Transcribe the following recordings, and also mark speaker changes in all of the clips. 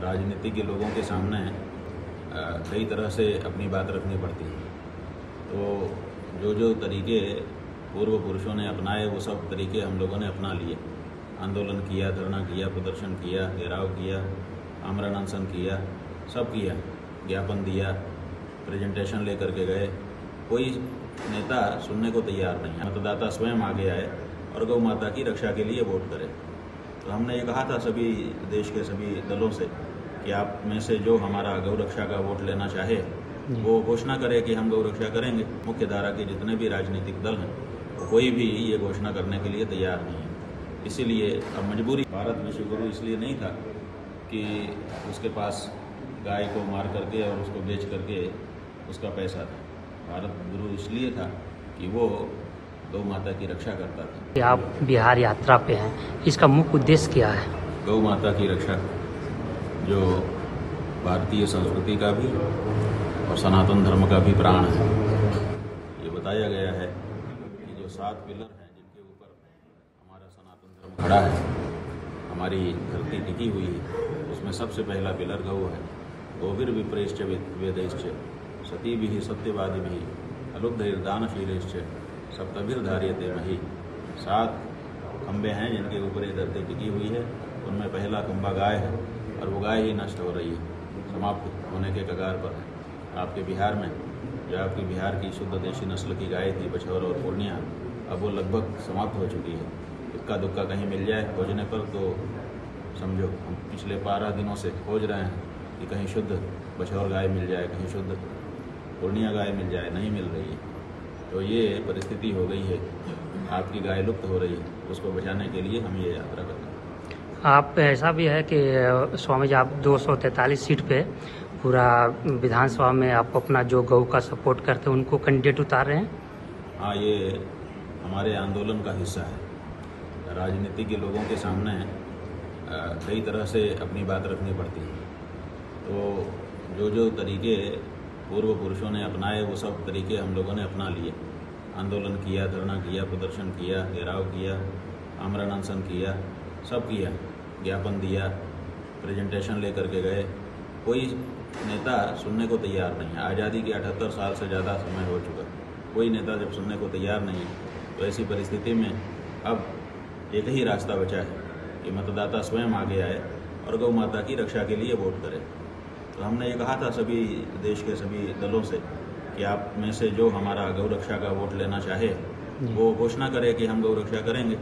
Speaker 1: राजनीति के लोगों के सामने कई तरह से अपनी बात रखनी पड़ती है। तो जो तरीके पूर्व पुरुषों ने अपनाए वो सब तरीके हम लोगों ने अपना लिए। आंदोलन किया, धरना किया, प्रदर्शन किया, घेराव किया, आमरण अनशन किया, सब किया, ज्ञापन दिया, प्रेजेंटेशन लेकर के गए। कोई नेता सुनने को तैयार नहीं है। मतदाता स्वयं आगे आए और गौ माता की रक्षा के लिए वोट करें। तो हमने ये कहा था सभी देश के सभी दलों से कि आप में से जो हमारा गौ रक्षा का वोट लेना चाहे वो घोषणा करे कि हम गौ रक्षा करेंगे। मुख्य धारा के जितने भी राजनीतिक दल हैं वो कोई भी ये घोषणा करने के लिए तैयार नहीं है। इसीलिए अब मजबूरी। भारत विश्व गुरु इसलिए नहीं था कि उसके पास गाय को मार करके और उसको बेच करके उसका पैसा था। भारत गुरु इसलिए था कि वो गौ माता की रक्षा करता था।
Speaker 2: आप बिहार यात्रा पे हैं, इसका मुख्य उद्देश्य क्या है?
Speaker 1: गौ माता की रक्षा जो भारतीय संस्कृति का भी और सनातन धर्म का भी प्राण है। ये बताया गया है कि जो 7 पिलर हैं जिनके ऊपर हमारा सनातन धर्म खड़ा है, हमारी धरती टिकी हुई है, उसमें सबसे पहला पिलर गौ है। गोविर विप्रेश्च वेदैश्च सतीभिः सत्यवादिभिः अलुब्धैर्दानशीलैश्च सप्तभिर्धार्यते मही। 7 खंबे हैं जिनके ऊपर ये धरती टिकी हुई है। उनमें पहला खंबा गाय है और वो गाय ही नष्ट हो रही है, समाप्त होने के कगार पर है। आपके बिहार में जो आपकी बिहार की शुद्ध देशी नस्ल की गाय थी बछौर और पूर्णिया, अब वो लगभग समाप्त हो चुकी है। इक्का दुक्का कहीं मिल जाए खोजने पर तो समझो हम पिछले 12 दिनों से खोज रहे हैं कि कहीं शुद्ध बछौर गाय मिल जाए, कहीं शुद्ध पूर्णिया गाय मिल जाए, नहीं मिल रही है। तो ये परिस्थिति हो गई है, आपकी गाय लुप्त हो रही है। उसको बचाने के लिए हम ये यात्रा करते हैं।
Speaker 2: आप ऐसा भी है कि स्वामी जी आप 243 सीट पे पूरा विधानसभा में आप अपना जो गौ का सपोर्ट करते हैं उनको कैंडिडेट उतार रहे हैं?
Speaker 1: हाँ, ये हमारे आंदोलन का हिस्सा है। राजनीति के लोगों के सामने कई तरह से अपनी बात रखनी पड़ती है। तो जो तरीके पूर्व पुरुषों ने अपनाए वो सब तरीके हम लोगों ने अपना लिए। आंदोलन किया, धरना किया, प्रदर्शन किया, घेराव किया, आमरण अनशन किया, सब किया, ज्ञापन दिया, प्रेजेंटेशन लेकर के गए। कोई नेता सुनने को तैयार नहीं है। आज़ादी के 78 साल से ज़्यादा समय हो चुका, कोई नेता जब सुनने को तैयार नहीं है तो ऐसी परिस्थिति में अब एक ही रास्ता बचा है कि मतदाता स्वयं आगे आए और गौ माता की रक्षा के लिए वोट करें। तो हमने ये कहा था सभी देश के सभी दलों से कि आप में से जो हमारा गौ रक्षा का वोट लेना चाहे वो घोषणा करे कि हम गौ रक्षा करेंगे।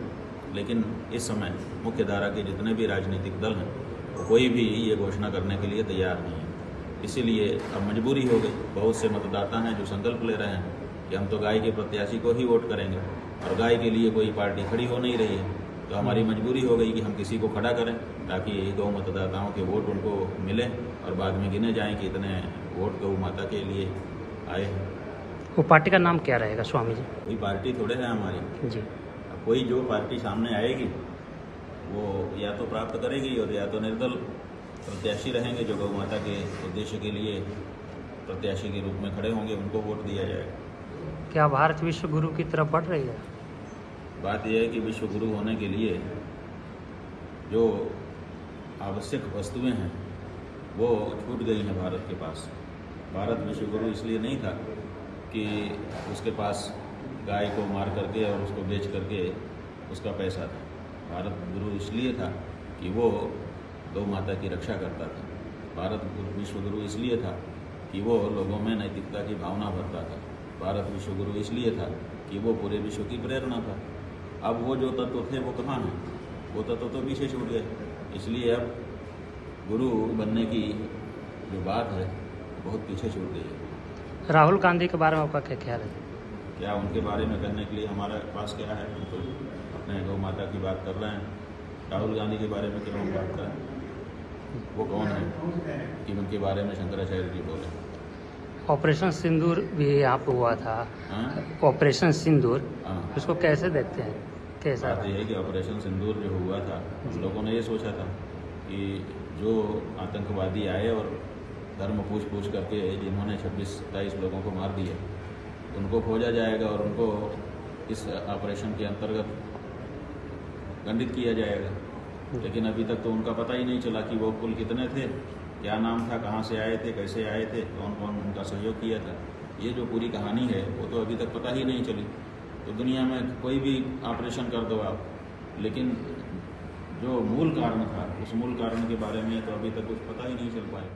Speaker 1: लेकिन इस समय मुख्य धारा के जितने भी राजनीतिक दल हैं वो कोई भी ये घोषणा करने के लिए तैयार नहीं है। इसीलिए अब मजबूरी हो गई। बहुत से मतदाता हैं जो संकल्प ले रहे हैं कि हम तो गाय के प्रत्याशी को ही वोट करेंगे और गाय के लिए कोई पार्टी खड़ी हो नहीं रही है। तो हमारी मजबूरी हो गई कि हम किसी को खड़ा करें ताकि गौ मतदाताओं के वोट उनको मिले और बाद में गिने जाएं कि इतने वोट गौ माता के लिए आए।
Speaker 2: वो पार्टी का नाम क्या रहेगा स्वामी जी?
Speaker 1: कोई पार्टी थोड़े है हमारी
Speaker 2: जी।
Speaker 1: कोई जो पार्टी सामने आएगी वो या तो प्राप्त करेगी और या तो निर्दल प्रत्याशी रहेंगे जो गौ माता के उद्देश्य के लिए प्रत्याशी के रूप में खड़े होंगे, उनको वोट दिया जाएगा।
Speaker 2: क्या भारत विश्व गुरु की तरफ बढ़ रही है?
Speaker 1: बात यह है कि विश्व गुरु होने के लिए जो आवश्यक वस्तुएं हैं वो छूट गई हैं भारत के पास। भारत विश्व गुरु इसलिए नहीं था कि उसके पास गाय को मार करके और उसको बेच करके उसका पैसा था। भारत गुरु इसलिए था कि वो गौ माता की रक्षा करता था। भारत विश्व गुरु इसलिए था कि वो लोगों में नैतिकता की भावना भरता था। भारत विश्व गुरु इसलिए था कि वो पूरे विश्व की प्रेरणा था। अब वो जो तत्व थे वो कहाँ हैं? वो तत्व तो पीछे छूट गए। इसलिए अब गुरु बनने की जो बात है बहुत पीछे छूट गई है।
Speaker 2: राहुल गांधी के बारे में आपका क्या ख्याल है?
Speaker 1: क्या उनके बारे में करने के लिए हमारे पास क्या है? हम तो अपने गौ माता की बात कर रहे हैं। राहुल गांधी के बारे में क्यों हम बात करें? वो कौन है कि उनके बारे में शंकराचार्य जी बोले?
Speaker 2: ऑपरेशन सिंदूर भी यहाँ पे हुआ था। ऑपरेशन सिंदूर, उसको कैसे देखते हैं? कैसा?
Speaker 1: बात यह है कि ऑपरेशन सिंदूर जो हुआ था हम लोगों ने ये सोचा था कि जो आतंकवादी आए और धर्म पूछ करके जिन्होंने 26-27 लोगों को मार दिया उनको खोजा जाएगा और उनको इस ऑपरेशन के अंतर्गत दंडित किया जाएगा। लेकिन अभी तक तो उनका पता ही नहीं चला कि वो कुल कितने थे, क्या नाम था, कहाँ से आए थे, कैसे आए थे, कौन कौन उनका सहयोग किया था। ये जो पूरी कहानी है वो तो अभी तक पता ही नहीं चली। तो दुनिया में कोई भी ऑपरेशन कर दो आप, लेकिन जो मूल कारण था उस मूल कारण के बारे में तो अभी तक कुछ पता ही नहीं चल पाया।